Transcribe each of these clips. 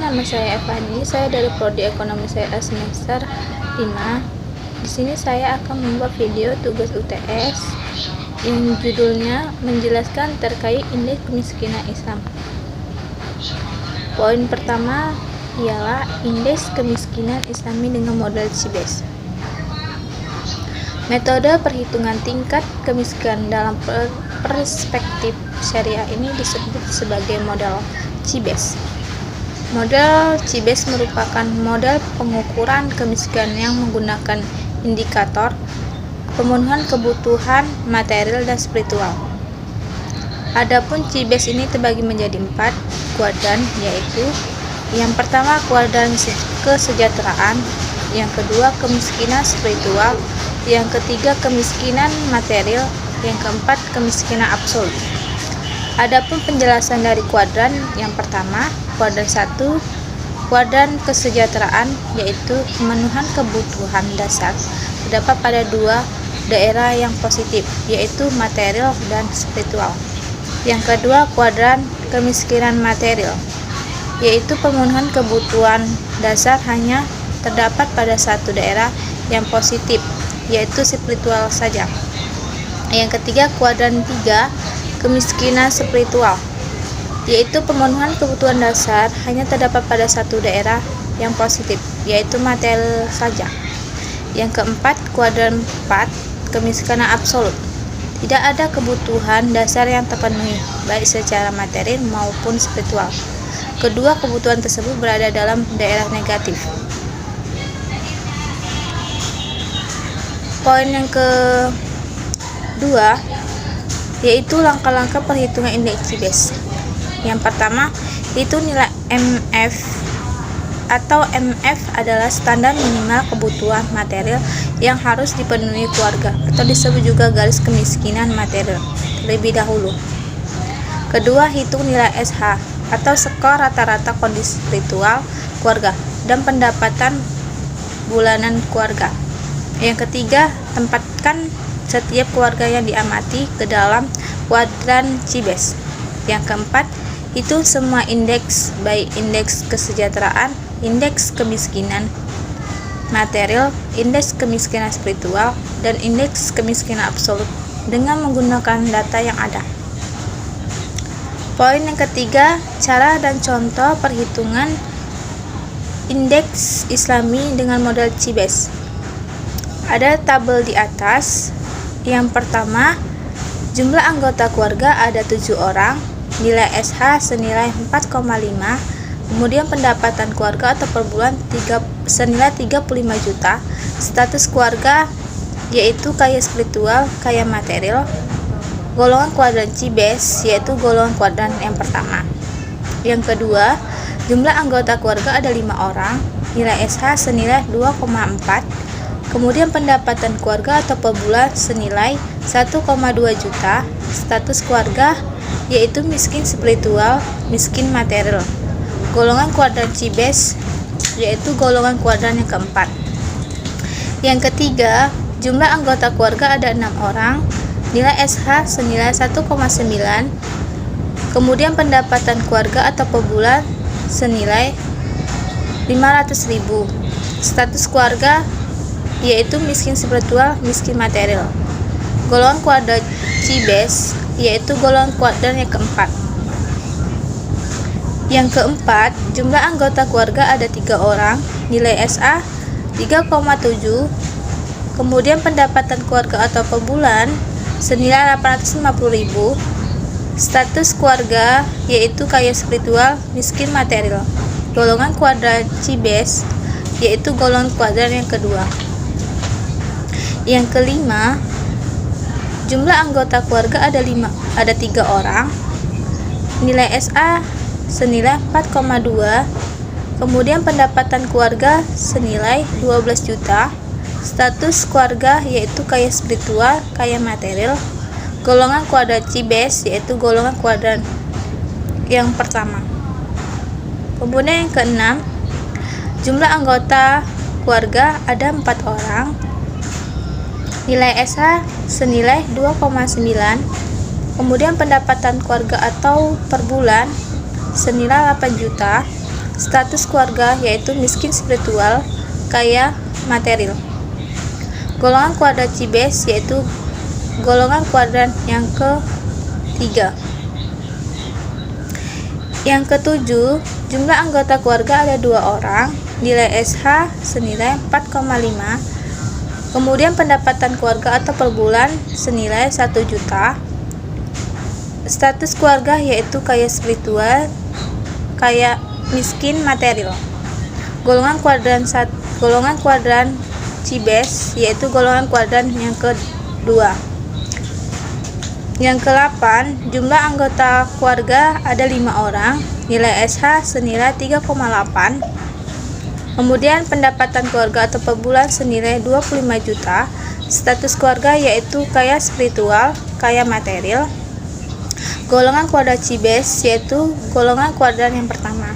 nama saya Evani. Saya dari Prodi Ekonomi saya semester 5. Di sini saya akan membuat video tugas UTS yang judulnya menjelaskan terkait indeks kemiskinan Islam. Poin pertama ialah indeks kemiskinan Islami dengan model CIBES. Metode perhitungan tingkat kemiskinan dalam perspektif syariah ini disebut sebagai model CIBES. Model CIBES merupakan model pengukuran kemiskinan yang menggunakan indikator pemenuhan kebutuhan material dan spiritual. Adapun CIBES ini terbagi menjadi 4 kuadran, yaitu yang pertama kuadran kesejahteraan, yang kedua kemiskinan spiritual, yang ketiga kemiskinan material, yang keempat kemiskinan absolut. Adapun penjelasan dari kuadran yang pertama, kuadran 1, kuadran kesejahteraan, yaitu pemenuhan kebutuhan dasar terdapat pada 2 daerah yang positif, yaitu material dan spiritual. Yang kedua, kuadran kemiskinan material, yaitu pemenuhan kebutuhan dasar hanya terdapat pada 1 daerah yang positif, yaitu spiritual saja. Yang ketiga, kuadran 3, kemiskinan spiritual, yaitu pemenuhan kebutuhan dasar hanya terdapat pada 1 daerah yang positif, yaitu material saja. Yang keempat, kuadran 4, kemiskinan absolut. Tidak ada kebutuhan dasar yang terpenuhi, baik secara material maupun spiritual. Kedua kebutuhan tersebut berada dalam daerah negatif. Poin yang kedua yaitu langkah-langkah perhitungan indeks CIBES. Yang pertama, itu nilai MF atau MF adalah standar minimal kebutuhan material yang harus dipenuhi keluarga, atau disebut juga garis kemiskinan material terlebih dahulu. Kedua, hitung nilai SH atau skor rata-rata kondisi spiritual keluarga dan pendapatan bulanan keluarga. Yang ketiga, tempatkan setiap keluarga yang diamati ke dalam kuadran CIBES. Yang keempat, itu semua indeks, baik indeks kesejahteraan, indeks kemiskinan material, indeks kemiskinan spiritual, dan indeks kemiskinan absolut dengan menggunakan data yang ada. Poin yang ketiga, cara dan contoh perhitungan indeks Islami dengan model CIBES. Ada tabel di atas. Yang pertama, jumlah anggota keluarga ada 7 orang, nilai SH senilai 4,5, kemudian pendapatan keluarga atau per bulan senilai 35 juta, status keluarga yaitu kaya spiritual, kaya material, golongan kuadran CIBES yaitu golongan kuadran yang pertama. Yang kedua, jumlah anggota keluarga ada 5 orang, nilai SH senilai 2,4, kemudian pendapatan keluarga atau per bulan senilai 1,2 juta, status keluarga yaitu miskin spiritual, miskin material. Golongan kuadran CIBES yaitu golongan kuadran yang keempat. Yang ketiga, jumlah anggota keluarga ada 6 orang, nilai SH senilai 1,9, kemudian pendapatan keluarga atau per bulan senilai 500.000, status keluarga yaitu miskin spiritual, miskin material. Golongan kuadran CIBES yaitu golongan kuadran yang keempat. Yang keempat, jumlah anggota keluarga ada 3 orang, nilai SA 3,7, kemudian pendapatan keluarga atau per bulan senilai 850.000, status keluarga yaitu kaya spiritual, miskin material. Golongan kuadran CIBES yaitu golongan kuadran yang kedua. Yang kelima, jumlah anggota keluarga ada 3 orang, nilai SA senilai 4,2, kemudian pendapatan keluarga senilai 12 juta, status keluarga yaitu kaya spiritual, kaya material. Golongan kuadran CIBES yaitu golongan kuadran yang pertama. Kemudian yang keenam, jumlah anggota keluarga ada 4 orang, nilai SH senilai 2,9, kemudian pendapatan keluarga atau per bulan senilai 8 juta, Status keluarga yaitu miskin spiritual, kaya material. Golongan kuadran Cibes yaitu golongan kuadran yang ketiga. Yang ketujuh, jumlah anggota keluarga ada 2 orang, nilai SH senilai 4,5. Kemudian pendapatan keluarga atau per bulan senilai 1 juta. Status keluarga yaitu kaya spiritual, kaya miskin material. Golongan kuadran Cibes yaitu golongan kuadran yang kedua. Yang ke-8, jumlah anggota keluarga ada 5 orang, nilai SH senilai 3,8. Kemudian pendapatan keluarga atau per bulan senilai 25 juta. Status keluarga yaitu kaya spiritual, kaya material. Golongan kuadran Cibes yaitu golongan kuadran yang pertama.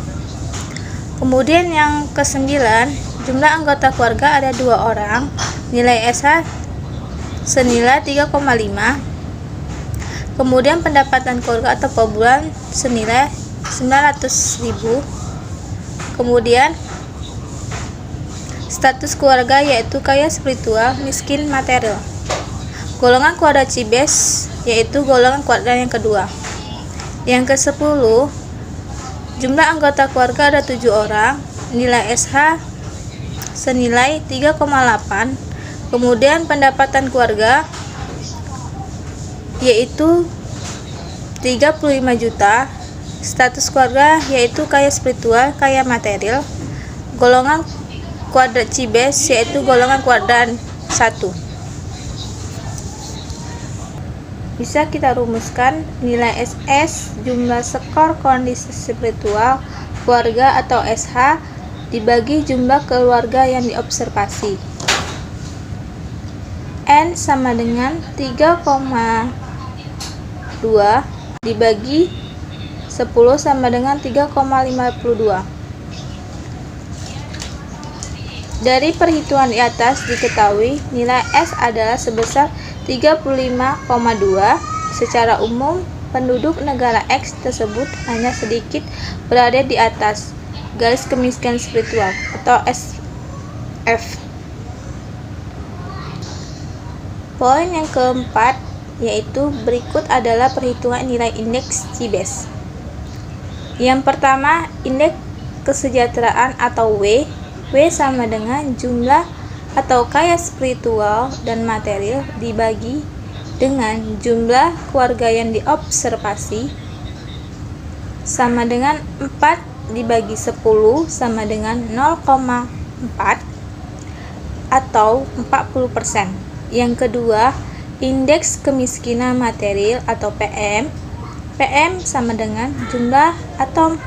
Kemudian yang ke-9, jumlah anggota keluarga ada 2 orang, nilai SH senilai 3,5. Kemudian pendapatan keluarga atau per bulan senilai 900.000. Kemudian status keluarga yaitu kaya spiritual, miskin material. Golongan kuadran Cibes yaitu golongan kuadran yang kedua. Yang ke-10, jumlah anggota keluarga ada 7 orang, nilai SH senilai 3,8. Kemudian pendapatan keluarga yaitu 35 juta. Status keluarga yaitu kaya spiritual, kaya material. Golongan kuadran Cibes yaitu golongan kuadran 1. Bisa kita rumuskan nilai SS jumlah skor kondisi spiritual keluarga atau SH dibagi jumlah keluarga yang diobservasi. N sama dengan 3,2 dibagi 10 sama dengan 3,52. Dari perhitungan di atas diketahui nilai S adalah sebesar 35,2. Secara umum, penduduk negara X tersebut hanya sedikit berada di atas garis kemiskinan spiritual atau SF. Poin yang keempat yaitu berikut adalah perhitungan nilai indeks Cibes. Yang pertama, indeks kesejahteraan atau W. W sama dengan jumlah atau kaya spiritual dan material dibagi dengan jumlah keluarga yang diobservasi sama dengan 4 dibagi 10 sama dengan 0,4 atau 40%. Yang kedua, indeks kemiskinan material atau PM. PM sama dengan jumlah atau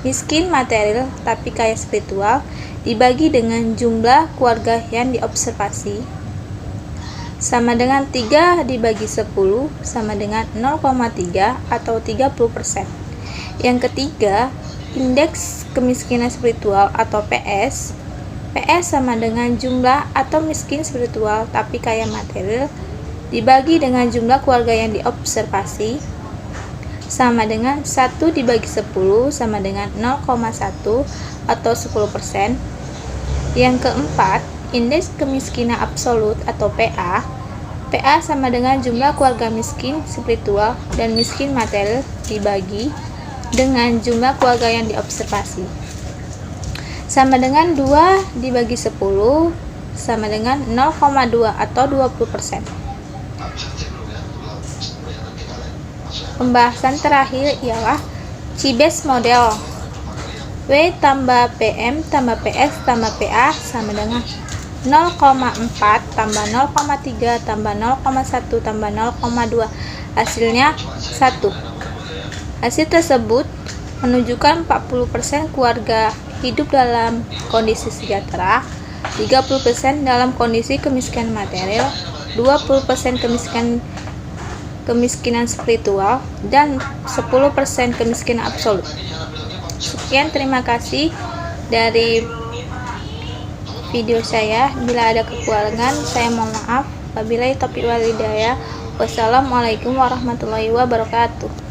miskin material tapi kaya spiritual dibagi dengan jumlah keluarga yang diobservasi sama dengan 3 dibagi 10 sama dengan 0,3 atau 30%. Yang ketiga, indeks kemiskinan spiritual atau PS. PS sama dengan jumlah atau miskin spiritual tapi kaya material dibagi dengan jumlah keluarga yang diobservasi sama dengan 1 dibagi 10 sama dengan 0,1 atau 10%. Yang keempat, indeks kemiskinan absolut atau PA. PA sama dengan jumlah keluarga miskin spiritual dan miskin material dibagi dengan jumlah keluarga yang diobservasi sama dengan 2 dibagi 10 sama dengan 0,2 atau 20%. Pembahasan terakhir ialah Cibes model. W tambah PM tambah PS tambah PA sama dengan 0,4 tambah 0,3 tambah 0,1 tambah 0,2. Hasilnya 1. Hasil tersebut menunjukkan 40% keluarga hidup dalam kondisi sejahtera, 30% dalam kondisi kemiskinan material, 20% kemiskinan spiritual, dan 10% kemiskinan absolut. Sekian, terima kasih dari video saya. Bila ada kekurangan, saya mohon maaf. Wabillahi taufiq wal hidayah. Wassalamualaikum warahmatullahi wabarakatuh.